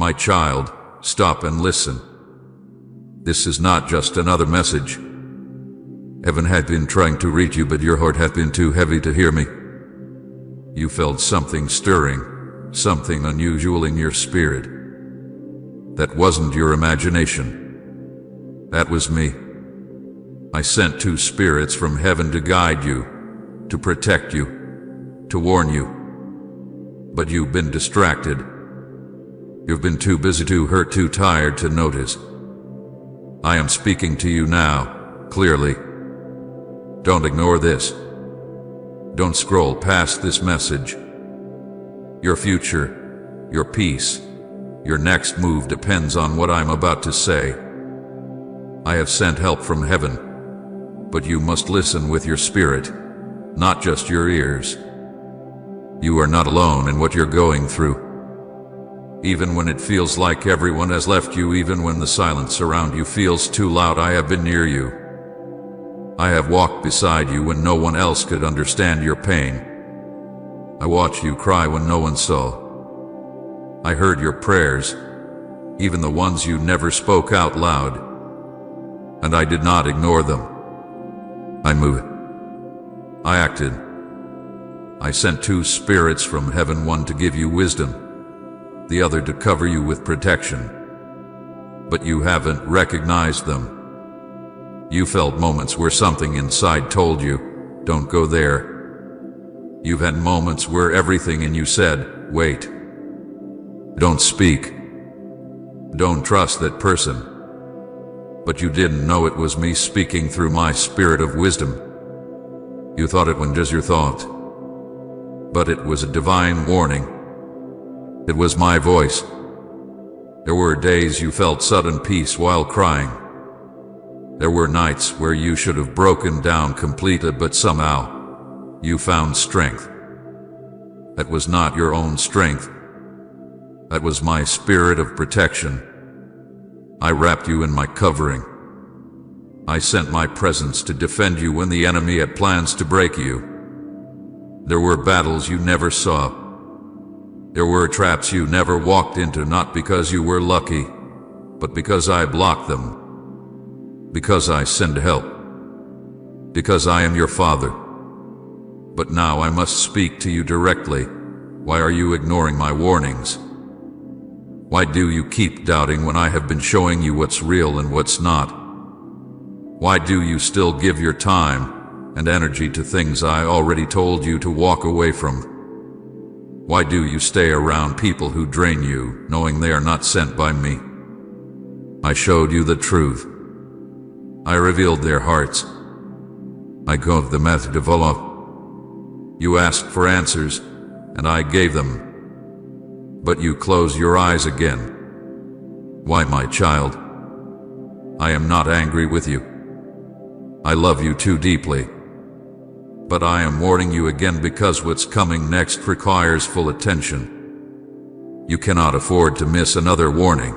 My child, stop and listen. This is not just another message. Heaven had been trying to reach you, but your heart had been too heavy to hear me. You felt something stirring, something unusual in your spirit. That wasn't your imagination. That was me. I sent two spirits from heaven to guide you, to protect you, to warn you. But you've been distracted. You've been too busy, too hurt, too tired to notice. I am speaking to you now, clearly. Don't ignore this. Don't scroll past this message. Your future, your peace, your next move depends on what I'm about to say. I have sent help from heaven, but you must listen with your spirit, not just your ears. You are not alone in what you're going through. Even when it feels like everyone has left you, even when the silence around you feels too loud, I have been near you. I have walked beside you when no one else could understand your pain. I watched you cry when no one saw. I heard your prayers, even the ones you never spoke out loud. And I did not ignore them. I moved. I acted. I sent two spirits from heaven, one to give you wisdom, the other to cover you with protection. But you haven't recognized them. You felt moments where something inside told you, don't go there. You've had moments where everything in you said, wait. Don't speak. Don't trust that person. But you didn't know it was me speaking through my spirit of wisdom. You thought it was just your thought. But it was a divine warning. It was my voice. There were days you felt sudden peace while crying. There were nights where you should have broken down completely, but somehow you found strength. That was not your own strength. That was my spirit of protection. I wrapped you in my covering. I sent my presence to defend you when the enemy had plans to break you. There were battles you never saw. There were traps you never walked into, not because you were lucky, but because I blocked them. Because I send help. Because I am your father. But now I must speak to you directly. Why are you ignoring my warnings? Why do you keep doubting when I have been showing you what's real and what's not? Why do you still give your time and energy to things I already told you to walk away from? Why do you stay around people who drain you, knowing they are not sent by me? I showed you the truth. I revealed their hearts. I gave the method of Allah. You asked for answers, and I gave them. But you close your eyes again. Why, my child? I am not angry with you. I love you too deeply. But I am warning you again because what's coming next requires full attention. You cannot afford to miss another warning.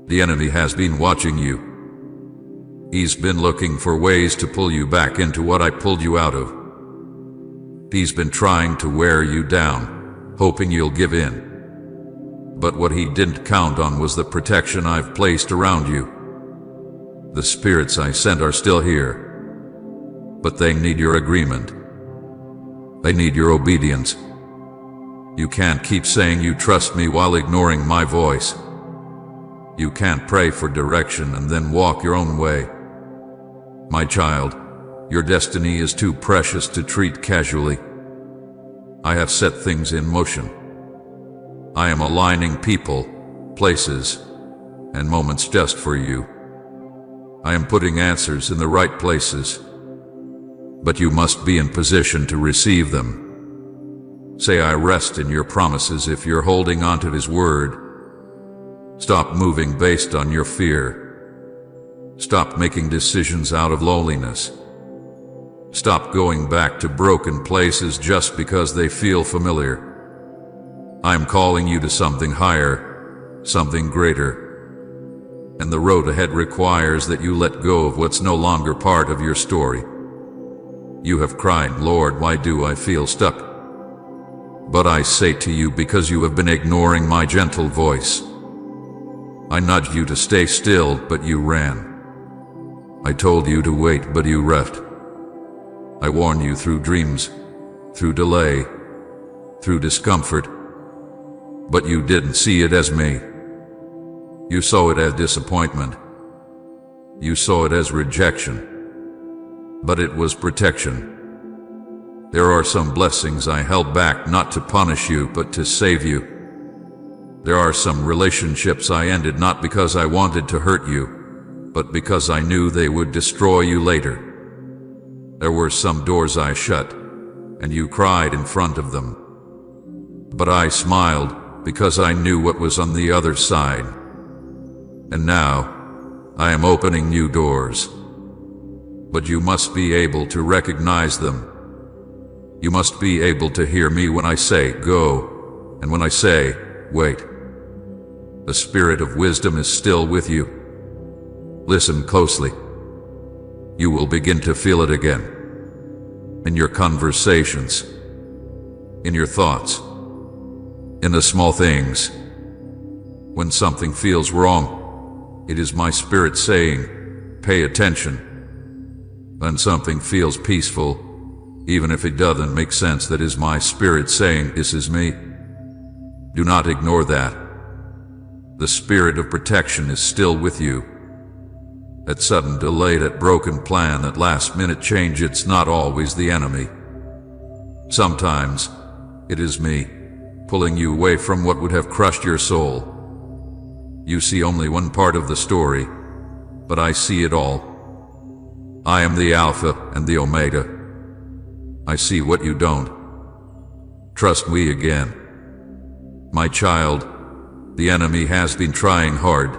The enemy has been watching you. He's been looking for ways to pull you back into what I pulled you out of. He's been trying to wear you down, hoping you'll give in. But what he didn't count on was the protection I've placed around you. The spirits I sent are still here, but they need your agreement. They need your obedience. You can't keep saying you trust me while ignoring my voice. You can't pray for direction and then walk your own way. My child, your destiny is too precious to treat casually. I have set things in motion. I am aligning people, places, and moments just for you. I am putting answers in the right places. But you must be in position to receive them. Say, I rest in your promises if you're holding on to His word. Stop moving based on your fear. Stop making decisions out of loneliness. Stop going back to broken places just because they feel familiar. I'm calling you to something higher, something greater. And the road ahead requires that you let go of what's no longer part of your story. You have cried, Lord, why do I feel stuck? But I say to you because you have been ignoring my gentle voice. I nudged you to stay still, but you ran. I told you to wait, but you left. I warned you through dreams, through delay, through discomfort, but you didn't see it as me. You saw it as disappointment. You saw it as rejection, but it was protection. There are some blessings I held back not to punish you, but to save you. There are some relationships I ended not because I wanted to hurt you, but because I knew they would destroy you later. There were some doors I shut, and you cried in front of them. But I smiled because I knew what was on the other side. And now, I am opening new doors. But you must be able to recognize them. You must be able to hear me when I say, go, and when I say, wait. The spirit of wisdom is still with you. Listen closely. You will begin to feel it again. In your conversations, in your thoughts, in the small things. When something feels wrong, it is my spirit saying, pay attention. When something feels peaceful, even if it doesn't make sense, that is my spirit saying, this is me. Do not ignore that. The spirit of protection is still with you. That sudden delay, that broken plan, that last minute change, it's not always the enemy. Sometimes it is me, pulling you away from what would have crushed your soul. You see only one part of the story, but I see it all. I am the Alpha and the Omega. I see what you don't. Trust me again. My child, the enemy has been trying hard.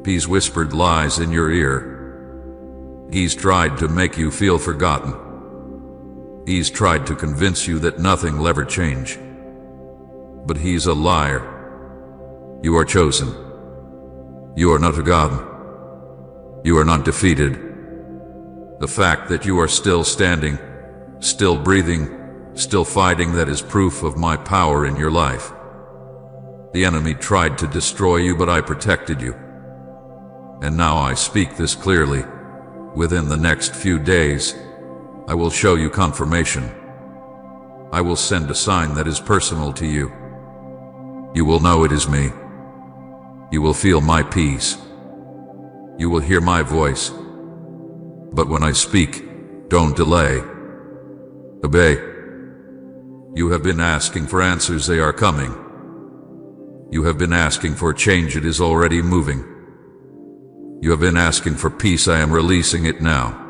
He's whispered lies in your ear. He's tried to make you feel forgotten. He's tried to convince you that nothing will ever change. But he's a liar. You are chosen. You are not forgotten. You are not defeated. The fact that you are still standing, still breathing, still fighting, that is proof of my power in your life. The enemy tried to destroy you, but I protected you. And now I speak this clearly. Within the next few days, I will show you confirmation. I will send a sign that is personal to you. You will know it is me. You will feel my peace. You will hear my voice. But when I speak, don't delay. Obey. You have been asking for answers, they are coming. You have been asking for change, it is already moving. You have been asking for peace, I am releasing it now.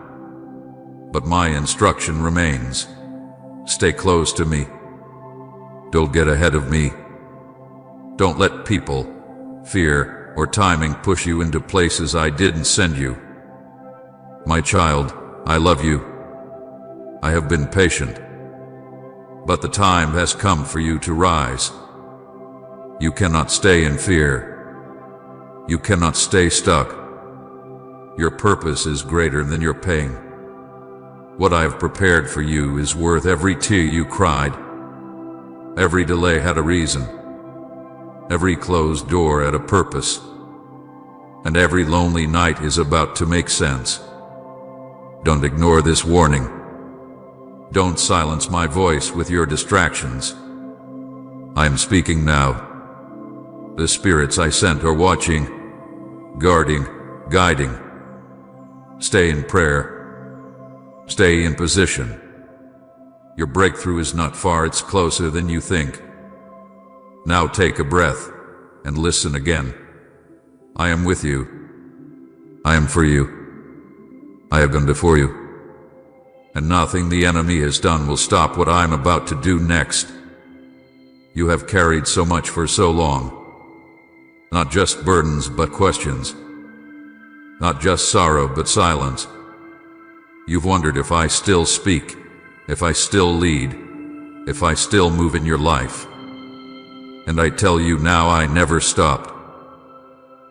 But my instruction remains. Stay close to me. Don't get ahead of me. Don't let people, fear, or timing push you into places I didn't send you. My child, I love you. I have been patient. But the time has come for you to rise. You cannot stay in fear. You cannot stay stuck. Your purpose is greater than your pain. What I have prepared for you is worth every tear you cried. Every delay had a reason. Every closed door had a purpose. And every lonely night is about to make sense. Don't ignore this warning. Don't silence my voice with your distractions. I am speaking now. The spirits I sent are watching, guarding, guiding. Stay in prayer. Stay in position. Your breakthrough is not far, it's closer than you think. Now take a breath and listen again. I am with you. I am for you. I have gone before you. And nothing the enemy has done will stop what I am about to do next. You have carried so much for so long. Not just burdens, but questions. Not just sorrow, but silence. You've wondered if I still speak, if I still lead, if I still move in your life. And I tell you now, I never stopped.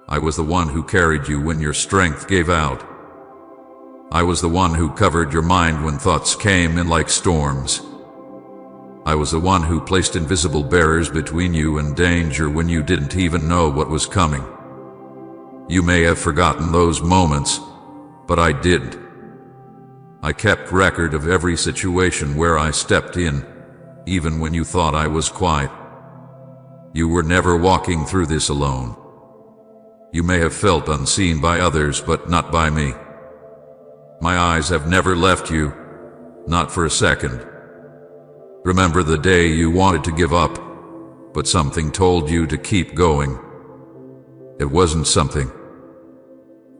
I was the one who carried you when your strength gave out. I was the one who covered your mind when thoughts came in like storms. I was the one who placed invisible barriers between you and danger when you didn't even know what was coming. You may have forgotten those moments, but I didn't. I kept record of every situation where I stepped in, even when you thought I was quiet. You were never walking through this alone. You may have felt unseen by others, but not by me. My eyes have never left you, not for a second. Remember the day you wanted to give up, but something told you to keep going. It wasn't something.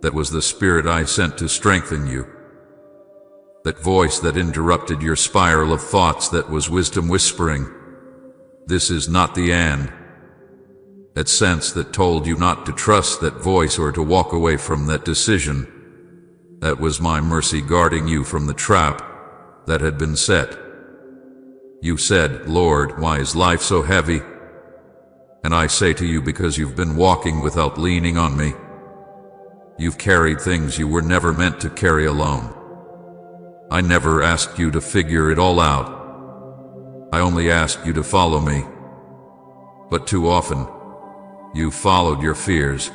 That was the Spirit I sent to strengthen you. That voice that interrupted your spiral of thoughts, that was wisdom whispering, "This is not the end." That sense that told you not to trust that voice or to walk away from that decision, that was my mercy guarding you from the trap that had been set. You said, "Lord, why is life so heavy?" And I say to you, because you've been walking without leaning on me. You've carried things you were never meant to carry alone. I never asked you to figure it all out. I only asked you to follow me. But too often, you followed your fears.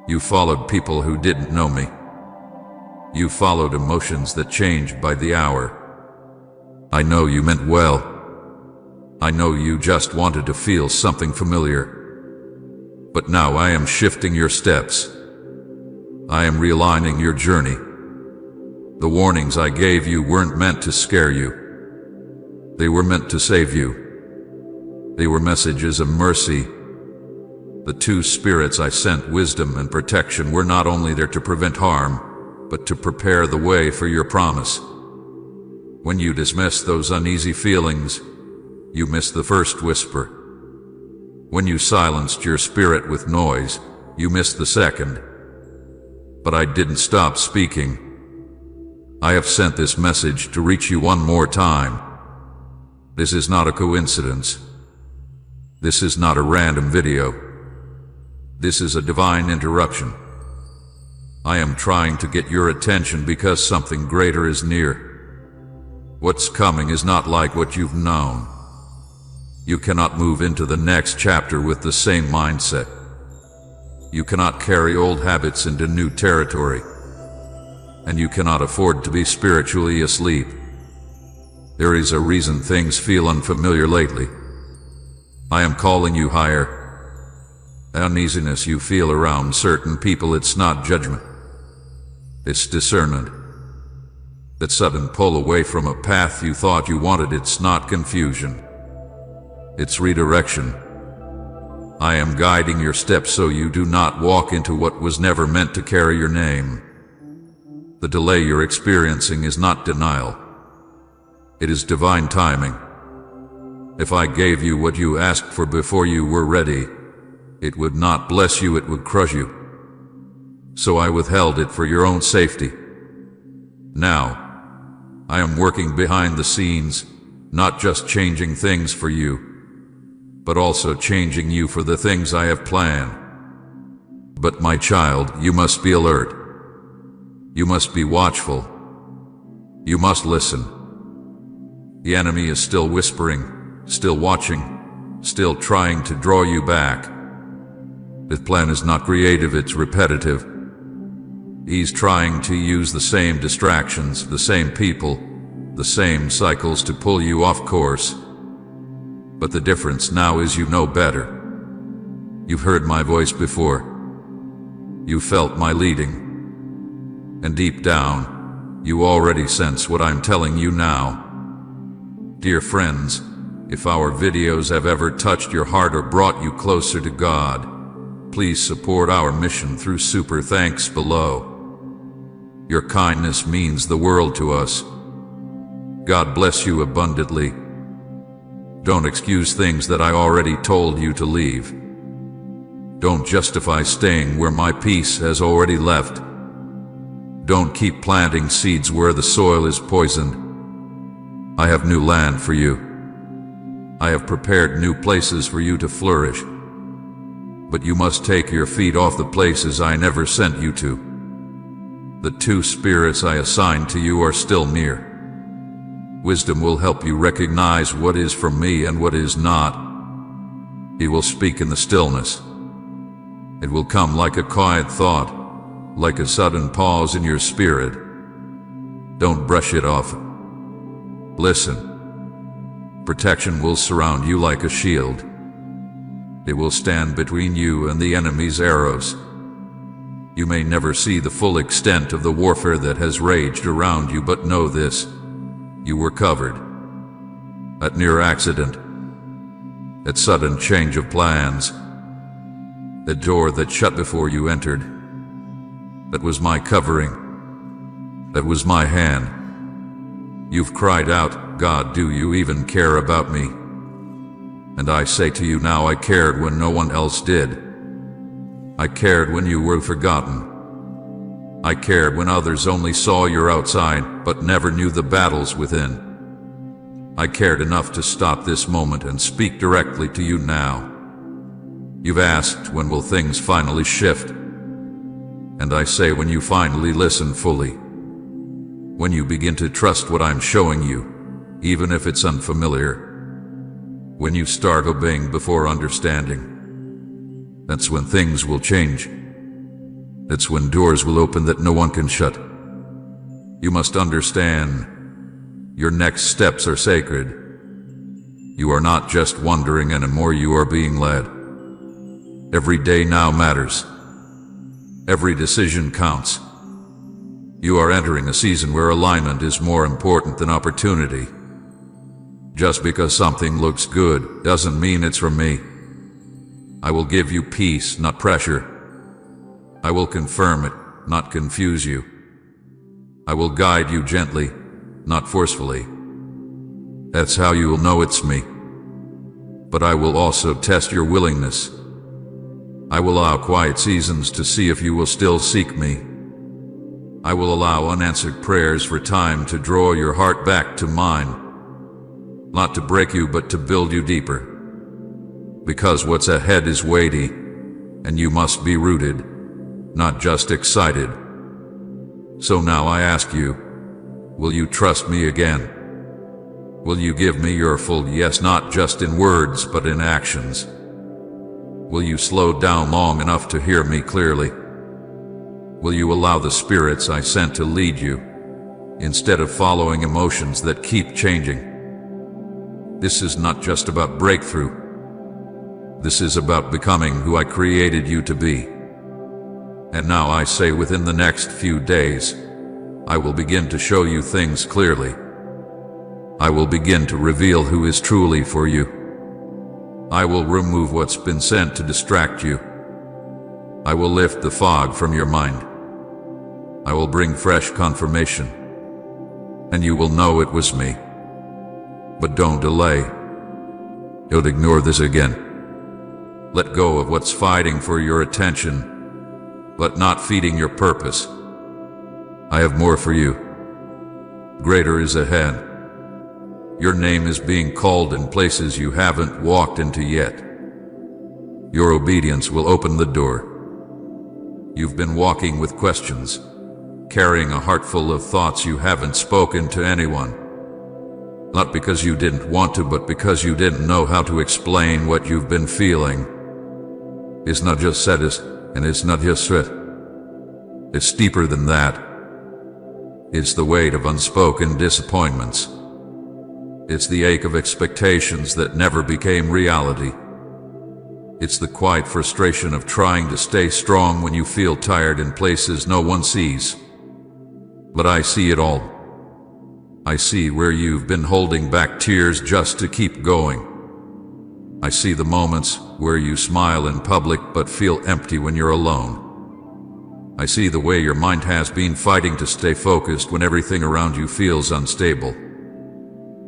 You followed people who didn't know me. You followed emotions that changed by the hour. I know you meant well. I know you just wanted to feel something familiar. But now I am shifting your steps. I am realigning your journey. The warnings I gave you weren't meant to scare you. They were meant to save you. They were messages of mercy. The two spirits I sent, wisdom and protection, were not only there to prevent harm, but to prepare the way for your promise. When you dismissed those uneasy feelings, you missed the first whisper. When you silenced your spirit with noise, you missed the second. But I didn't stop speaking. I have sent this message to reach you one more time. This is not a coincidence. This is not a random video. This is a divine interruption. I am trying to get your attention because something greater is near. What's coming is not like what you've known. You cannot move into the next chapter with the same mindset. You cannot carry old habits into new territory. And you cannot afford to be spiritually asleep. There is a reason things feel unfamiliar lately. I am calling you higher. Uneasiness you feel around certain people, it's not judgment. It's discernment. That sudden pull away from a path you thought you wanted, it's not confusion. It's redirection. I am guiding your steps so you do not walk into what was never meant to carry your name. The delay you're experiencing is not denial. It is divine timing. If I gave you what you asked for before you were ready, it would not bless you, it would crush you. So I withheld it for your own safety. Now, I am working behind the scenes, not just changing things for you, but also changing you for the things I have planned. But my child, you must be alert. You must be watchful. You must listen. The enemy is still whispering, still watching, still trying to draw you back. His plan is not creative, it's repetitive. He's trying to use the same distractions, the same people, the same cycles to pull you off course. But the difference now is you know better. You've heard my voice before. You felt my leading. And deep down, you already sense what I'm telling you now. Dear friends, if our videos have ever touched your heart or brought you closer to God, please support our mission through super thanks below. Your kindness means the world to us. God bless you abundantly. Don't excuse things that I already told you to leave. Don't justify staying where my peace has already left. Don't keep planting seeds where the soil is poisoned. I have new land for you. I have prepared new places for you to flourish. But you must take your feet off the places I never sent you to. The two spirits I assigned to you are still near. Wisdom will help you recognize what is from me and what is not. He will speak in the stillness. It will come like a quiet thought, like a sudden pause in your spirit. Don't brush it off. Listen. Protection will surround you like a shield. It will stand between you and the enemy's arrows. You may never see the full extent of the warfare that has raged around you, but know this: you were covered. At near accident, at sudden change of plans, the door that shut before you entered, that was my covering, that was my hand. You've cried out, "God, do you even care about me?" And I say to you now, I cared when no one else did. I cared when you were forgotten. I cared when others only saw your outside, but never knew the battles within. I cared enough to stop this moment and speak directly to you now. You've asked, when will things finally shift? And I say, when you finally listen fully. When you begin to trust what I'm showing you, even if it's unfamiliar. When you start obeying before understanding. That's when things will change. That's when doors will open that no one can shut. You must understand, your next steps are sacred. You are not just wandering anymore, you are being led. Every day now matters. Every decision counts. You are entering a season where alignment is more important than opportunity. Just because something looks good doesn't mean it's from me. I will give you peace, not pressure. I will confirm it, not confuse you. I will guide you gently, not forcefully. That's how you will know it's me. But I will also test your willingness. I will allow quiet seasons to see if you will still seek me. I will allow unanswered prayers for time to draw your heart back to mine. Not to break you, but to build you deeper. Because what's ahead is weighty, and you must be rooted, not just excited. So now I ask you, will you trust me again? Will you give me your full yes, not just in words, but in actions? Will you slow down long enough to hear me clearly? Will you allow the spirits I sent to lead you, instead of following emotions that keep changing? This is not just about breakthrough. This is about becoming who I created you to be. And now I say, within the next few days, I will begin to show you things clearly. I will begin to reveal who is truly for you. I will remove what's been sent to distract you. I will lift the fog from your mind. I will bring fresh confirmation, and you will know it was me. But don't delay. Don't ignore this again. Let go of what's fighting for your attention, but not feeding your purpose. I have more for you. Greater is ahead. Your name is being called in places you haven't walked into yet. Your obedience will open the door. You've been walking with questions, carrying a heart full of thoughts you haven't spoken to anyone. Not because you didn't want to, but because you didn't know how to explain what you've been feeling. It's not just sadness, and it's not just threat. It's deeper than that. It's the weight of unspoken disappointments. It's the ache of expectations that never became reality. It's the quiet frustration of trying to stay strong when you feel tired in places no one sees. But I see it all. I see where you've been holding back tears just to keep going. I see the moments where you smile in public but feel empty when you're alone. I see the way your mind has been fighting to stay focused when everything around you feels unstable.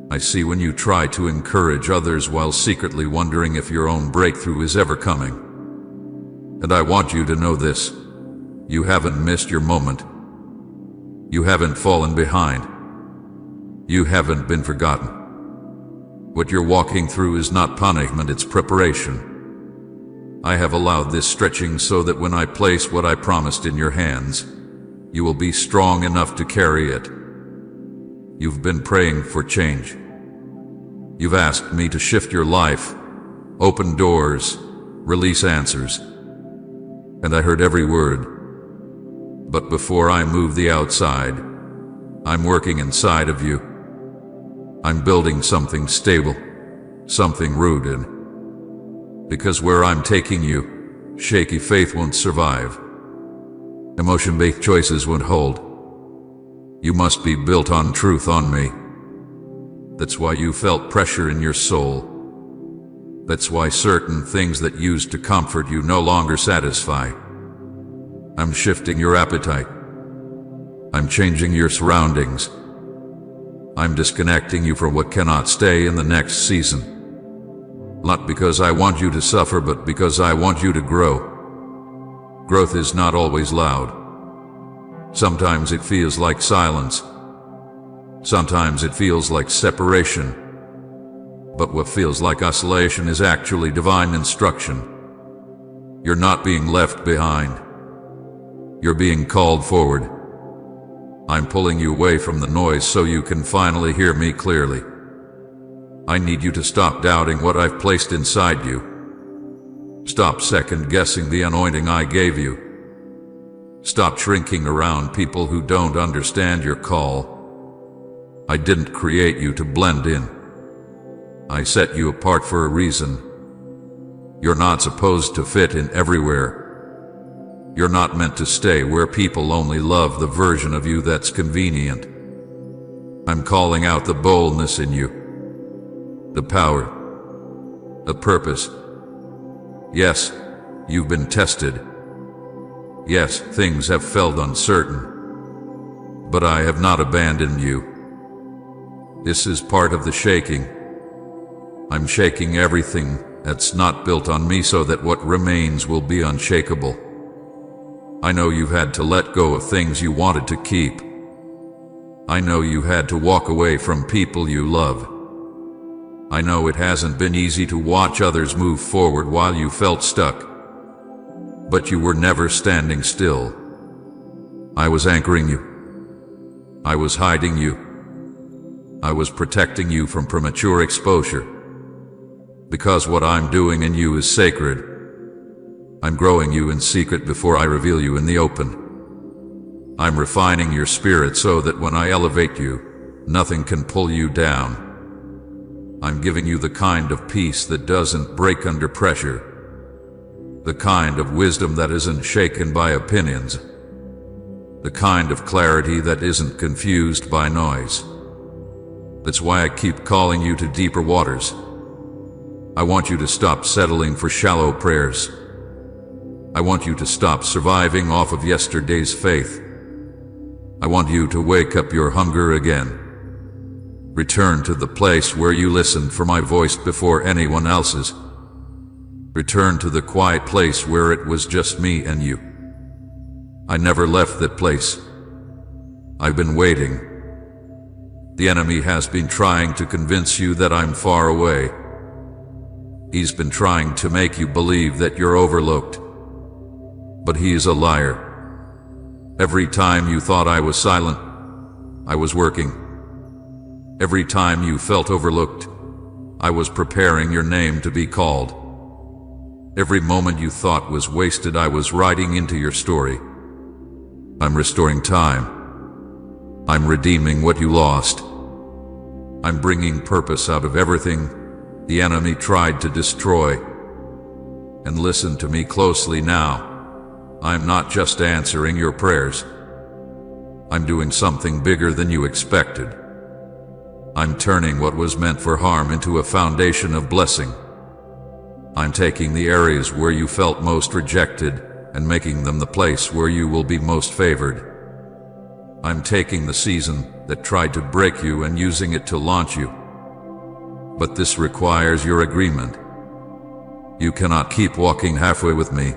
I see when you try to encourage others while secretly wondering if your own breakthrough is ever coming. And I want you to know this: you haven't missed your moment. You haven't fallen behind. You haven't been forgotten. What you're walking through is not punishment, it's preparation. I have allowed this stretching so that when I place what I promised in your hands, you will be strong enough to carry it. You've been praying for change. You've asked me to shift your life, open doors, release answers. And I heard every word. But before I move the outside, I'm working inside of you. I'm building something stable, something rooted. Because where I'm taking you, shaky faith won't survive. Emotion-based choices won't hold. You must be built on truth on me. That's why you felt pressure in your soul. That's why certain things that used to comfort you no longer satisfy. I'm shifting your appetite. I'm changing your surroundings. I'm disconnecting you from what cannot stay in the next season. Not because I want you to suffer, but because I want you to grow. Growth is not always loud. Sometimes it feels like silence. Sometimes it feels like separation. But what feels like isolation is actually divine instruction. You're not being left behind. You're being called forward. I'm pulling you away from the noise so you can finally hear me clearly. I need you to stop doubting what I've placed inside you. Stop second-guessing the anointing I gave you. Stop shrinking around people who don't understand your call. I didn't create you to blend in. I set you apart for a reason. You're not supposed to fit in everywhere. You're not meant to stay where people only love the version of you that's convenient. I'm calling out the boldness in you, the power, the purpose. Yes, you've been tested. Yes, things have felt uncertain. But I have not abandoned you. This is part of the shaking. I'm shaking everything that's not built on me so that what remains will be unshakable. I know you've had to let go of things you wanted to keep. I know you had to walk away from people you love. I know it hasn't been easy to watch others move forward while you felt stuck. But you were never standing still. I was anchoring you. I was hiding you. I was protecting you from premature exposure. Because what I'm doing in you is sacred. I'm growing you in secret before I reveal you in the open. I'm refining your spirit so that when I elevate you, nothing can pull you down. I'm giving you the kind of peace that doesn't break under pressure. The kind of wisdom that isn't shaken by opinions. The kind of clarity that isn't confused by noise. That's why I keep calling you to deeper waters. I want you to stop settling for shallow prayers. I want you to stop surviving off of yesterday's faith. I want you to wake up your hunger again. Return to the place where you listened for my voice before anyone else's. Return to the quiet place where it was just me and you. I never left that place. I've been waiting. The enemy has been trying to convince you that I'm far away. He's been trying to make you believe that you're overlooked. But he is a liar. Every time you thought I was silent, I was working. Every time you felt overlooked, I was preparing your name to be called. Every moment you thought was wasted, I was writing into your story. I'm restoring time. I'm redeeming what you lost. I'm bringing purpose out of everything the enemy tried to destroy. And listen to me closely now. I'm not just answering your prayers. I'm doing something bigger than you expected. I'm turning what was meant for harm into a foundation of blessing. I'm taking the areas where you felt most rejected and making them the place where you will be most favored. I'm taking the season that tried to break you and using it to launch you. But this requires your agreement. You cannot keep walking halfway with me.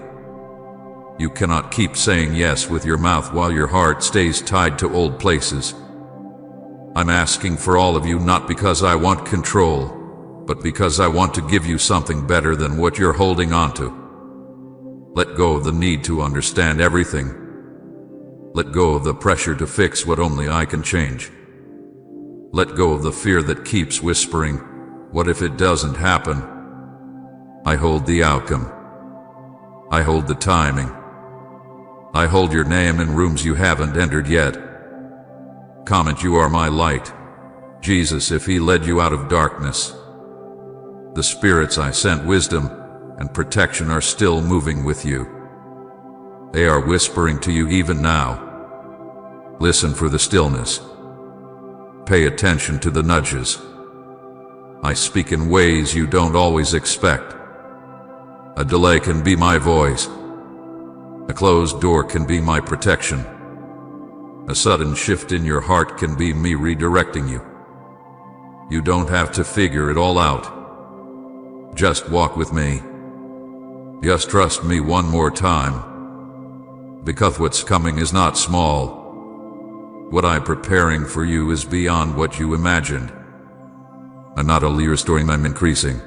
You cannot keep saying yes with your mouth while your heart stays tied to old places. I'm asking for all of you not because I want control, but because I want to give you something better than what you're holding on to. Let go of the need to understand everything. Let go of the pressure to fix what only I can change. Let go of the fear that keeps whispering, "What if it doesn't happen?" I hold the outcome. I hold the timing. I hold your name in rooms you haven't entered yet. Comment, "You are my light." Jesus, if he led you out of darkness. The spirits I sent wisdom and protection are still moving with you. They are whispering to you even now. Listen for the stillness. Pay attention to the nudges. I speak in ways you don't always expect. A delay can be my voice. A closed door can be my protection. A sudden shift in your heart can be me redirecting you. You don't have to figure it all out. Just walk with me. Just trust me one more time. Because what's coming is not small. What I'm preparing for you is beyond what you imagined. I'm not only restoring, I'm increasing.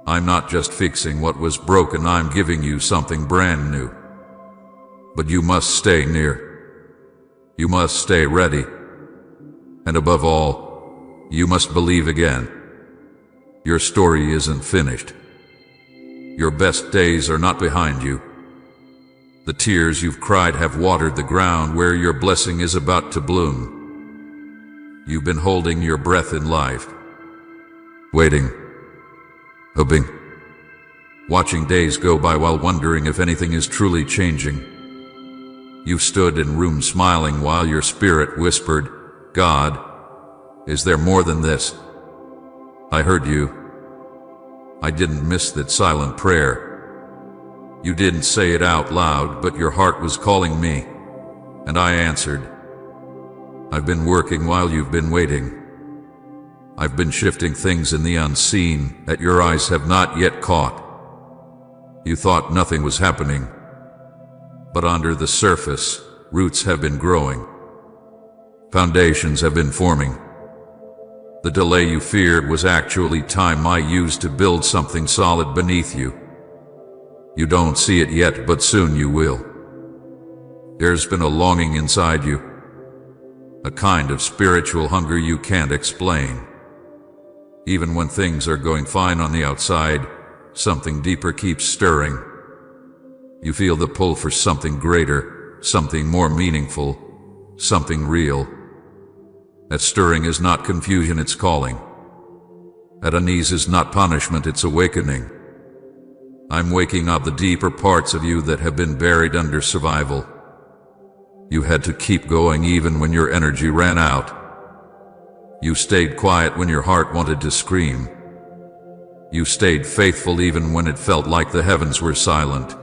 I'm not just fixing what was broken, I'm giving you something brand new. But you must stay near. You must stay ready. And above all, you must believe again. Your story isn't finished. Your best days are not behind you. The tears you've cried have watered the ground where your blessing is about to bloom. You've been holding your breath in life, waiting, hoping, watching days go by while wondering if anything is truly changing. You've stood in rooms smiling while your spirit whispered, "God, is there more than this?" I heard you. I didn't miss that silent prayer. You didn't say it out loud, but your heart was calling me, and I answered. I've been working while you've been waiting. I've been shifting things in the unseen that your eyes have not yet caught. You thought nothing was happening, but under the surface, roots have been growing. Foundations have been forming. The delay you feared was actually time I used to build something solid beneath you. You don't see it yet, but soon you will. There's been a longing inside you, a kind of spiritual hunger you can't explain. Even when things are going fine on the outside, something deeper keeps stirring. You feel the pull for something greater, something more meaningful, something real. That stirring is not confusion, it's calling. That unease is not punishment, it's awakening. I'm waking up the deeper parts of you that have been buried under survival. You had to keep going even when your energy ran out. You stayed quiet when your heart wanted to scream. You stayed faithful even when it felt like the heavens were silent.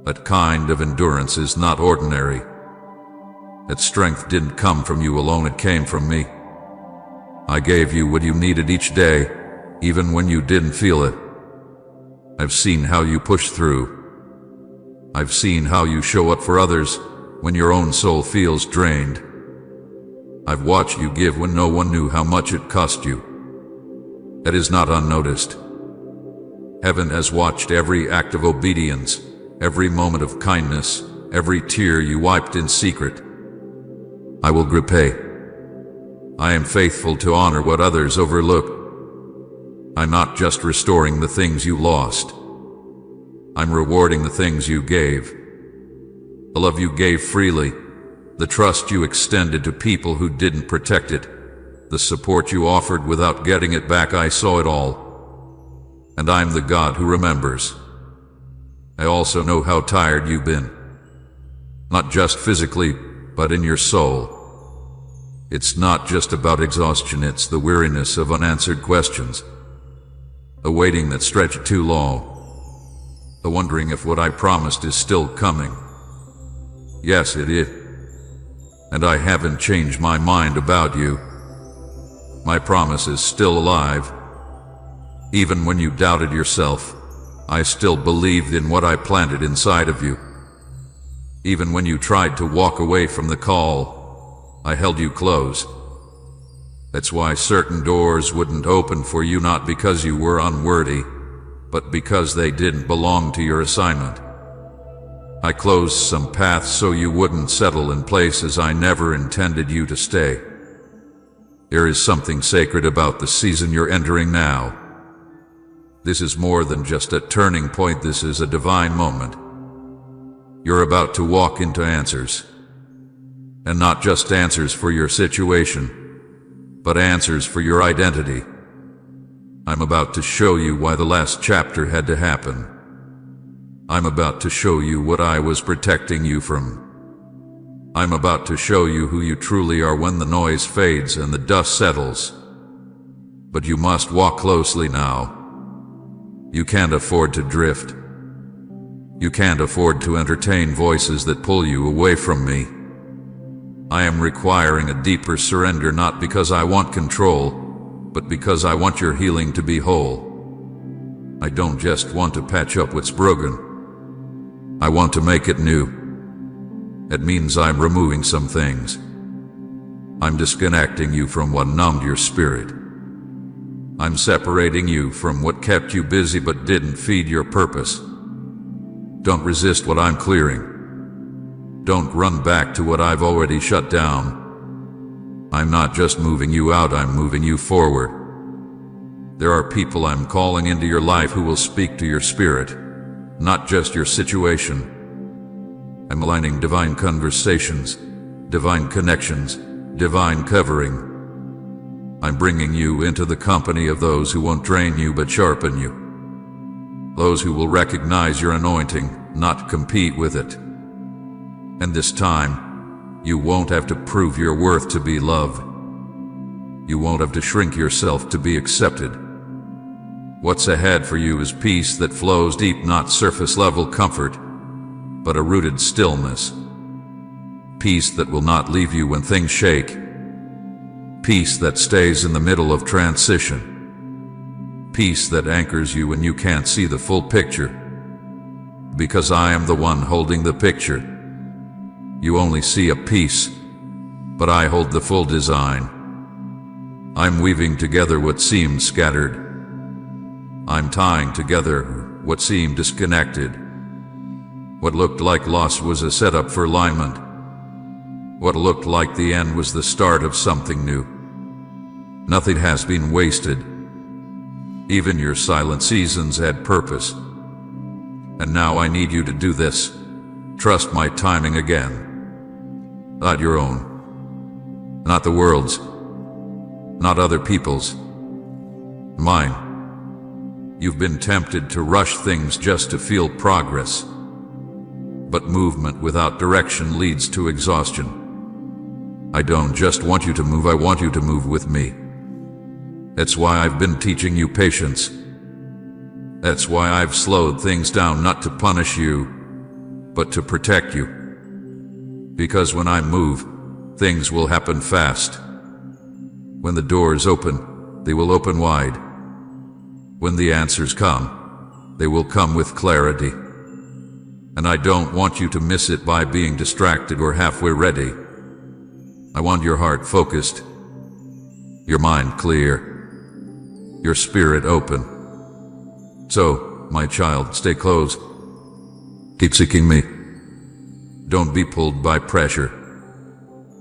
That kind of endurance is not ordinary. That strength didn't come from you alone, it came from me. I gave you what you needed each day, even when you didn't feel it. I've seen how you push through. I've seen how you show up for others when your own soul feels drained. I've watched you give when no one knew how much it cost you. That is not unnoticed. Heaven has watched every act of obedience, every moment of kindness, every tear you wiped in secret. I will repay. I am faithful to honor what others overlook. I'm not just restoring the things you lost. I'm rewarding the things you gave. The love you gave freely, the trust you extended to people who didn't protect it, the support you offered without getting it back. I saw it all. And I'm the God who remembers. I also know how tired you've been. Not just physically, but in your soul. It's not just about exhaustion, it's the weariness of unanswered questions. The waiting that stretched too long. The wondering if what I promised is still coming. Yes, it is. And I haven't changed my mind about you. My promise is still alive. Even when you doubted yourself, I still believed in what I planted inside of you. Even when you tried to walk away from the call, I held you close. That's why certain doors wouldn't open for you, not because you were unworthy, but because they didn't belong to your assignment. I closed some paths so you wouldn't settle in places I never intended you to stay. There is something sacred about the season you're entering now. This is more than just a turning point, this is a divine moment. You're about to walk into answers. And not just answers for your situation, but answers for your identity. I'm about to show you why the last chapter had to happen. I'm about to show you what I was protecting you from. I'm about to show you who you truly are when the noise fades and the dust settles. But you must walk closely now. You can't afford to drift. You can't afford to entertain voices that pull you away from me. I am requiring a deeper surrender, not because I want control, but because I want your healing to be whole. I don't just want to patch up what's broken. I want to make it new. It means I'm removing some things. I'm disconnecting you from what numbed your spirit. I'm separating you from what kept you busy but didn't feed your purpose. Don't resist what I'm clearing. Don't run back to what I've already shut down. I'm not just moving you out, I'm moving you forward. There are people I'm calling into your life who will speak to your spirit, not just your situation. I'm aligning divine conversations, divine connections, divine covering. I'm bringing you into the company of those who won't drain you but sharpen you. Those who will recognize your anointing, not compete with it. And this time, you won't have to prove your worth to be loved. You won't have to shrink yourself to be accepted. What's ahead for you is peace that flows deep, not surface-level comfort, but a rooted stillness. Peace that will not leave you when things shake. Peace that stays in the middle of transition. Peace that anchors you when you can't see the full picture. Because I am the one holding the picture. You only see a piece, but I hold the full design. I'm weaving together what seemed scattered. I'm tying together what seemed disconnected. What looked like loss was a setup for alignment. What looked like the end was the start of something new. Nothing has been wasted. Even your silent seasons had purpose. And now I need you to do this. Trust my timing again. Not your own. Not the world's. Not other people's. Mine. You've been tempted to rush things just to feel progress. But movement without direction leads to exhaustion. I don't just want you to move, I want you to move with me. That's why I've been teaching you patience. That's why I've slowed things down, not to punish you, but to protect you. Because when I move, things will happen fast. When the doors open, they will open wide. When the answers come, they will come with clarity. And I don't want you to miss it by being distracted or halfway ready. I want your heart focused, your mind clear, your spirit open. So, my child, stay close. Keep seeking me. Don't be pulled by pressure.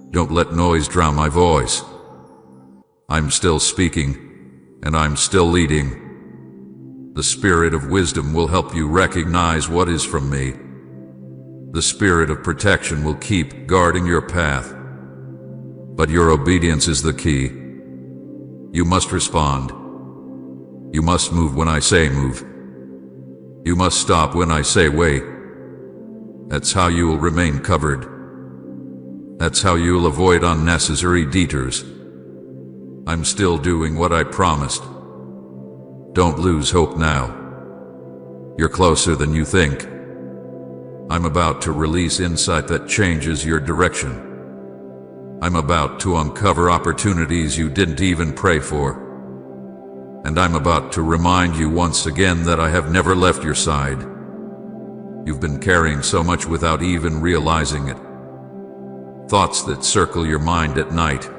Don't let noise drown my voice. I'm still speaking, and I'm still leading. The spirit of wisdom will help you recognize what is from me. The spirit of protection will keep guarding your path. But your obedience is the key. You must respond. You must move when I say move. You must stop when I say wait. That's how you will remain covered. That's how you'll avoid unnecessary detours. I'm still doing what I promised. Don't lose hope now. You're closer than you think. I'm about to release insight that changes your direction. I'm about to uncover opportunities you didn't even pray for. And I'm about to remind you once again that I have never left your side. You've been carrying so much without even realizing it. Thoughts that circle your mind at night,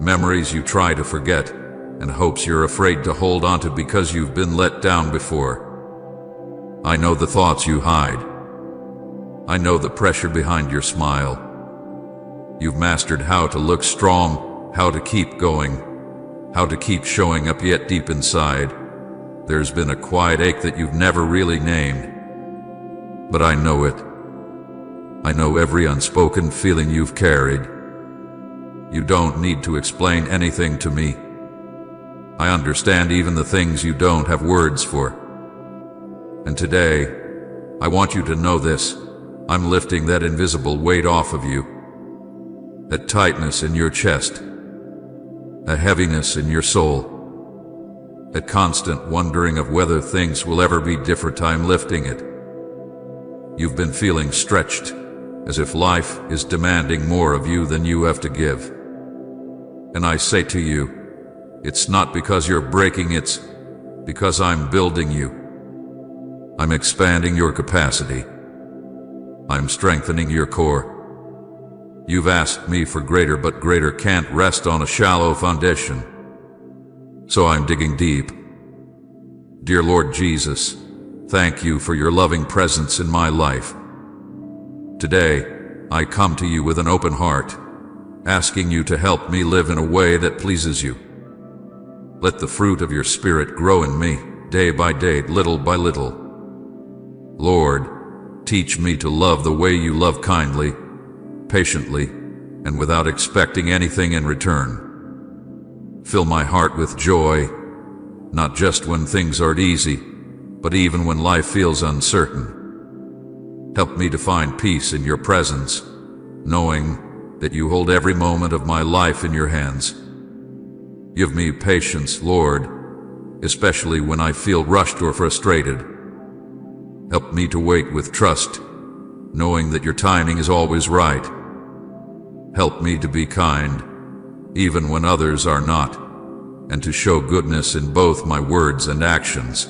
memories you try to forget, and hopes you're afraid to hold on to because you've been let down before. I know the thoughts you hide. I know the pressure behind your smile. You've mastered how to look strong, how to keep going, how to keep showing up, yet deep inside, there's been a quiet ache that you've never really named. But I know it. I know every unspoken feeling you've carried. You don't need to explain anything to me. I understand even the things you don't have words for. And today, I want you to know this. I'm lifting that invisible weight off of you. That tightness in your chest. A heaviness in your soul. That constant wondering of whether things will ever be different. I'm lifting it. You've been feeling stretched, as if life is demanding more of you than you have to give. And I say to you, it's not because you're breaking, it's because I'm building you. I'm expanding your capacity. I'm strengthening your core. You've asked me for greater, but greater can't rest on a shallow foundation. So I'm digging deep. Dear Lord Jesus, thank you for your loving presence in my life. Today, I come to you with an open heart, asking you to help me live in a way that pleases you. Let the fruit of your Spirit grow in me, day by day, little by little. Lord, teach me to love the way you love, kindly, patiently, and without expecting anything in return. Fill my heart with joy, not just when things aren't easy, but even when life feels uncertain. Help me to find peace in your presence, knowing that you hold every moment of my life in your hands. Give me patience, Lord, especially when I feel rushed or frustrated. Help me to wait with trust, knowing that your timing is always right. Help me to be kind, even when others are not, and to show goodness in both my words and actions.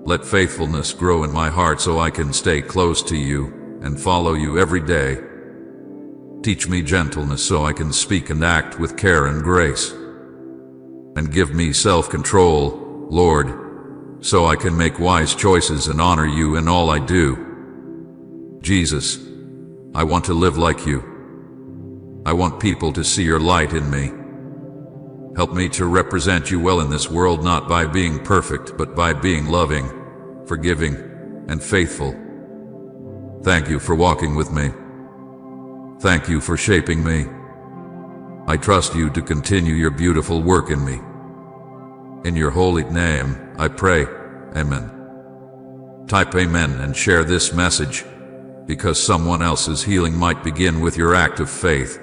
Let faithfulness grow in my heart so I can stay close to you and follow you every day. Teach me gentleness so I can speak and act with care and grace. And give me self-control, Lord, so I can make wise choices and honor you in all I do. Jesus, I want to live like you. I want people to see your light in me. Help me to represent you well in this world, not by being perfect, but by being loving, forgiving, and faithful. Thank you for walking with me. Thank you for shaping me. I trust you to continue your beautiful work in me. In your holy name, I pray. Amen. Type amen and share this message, because someone else's healing might begin with your act of faith.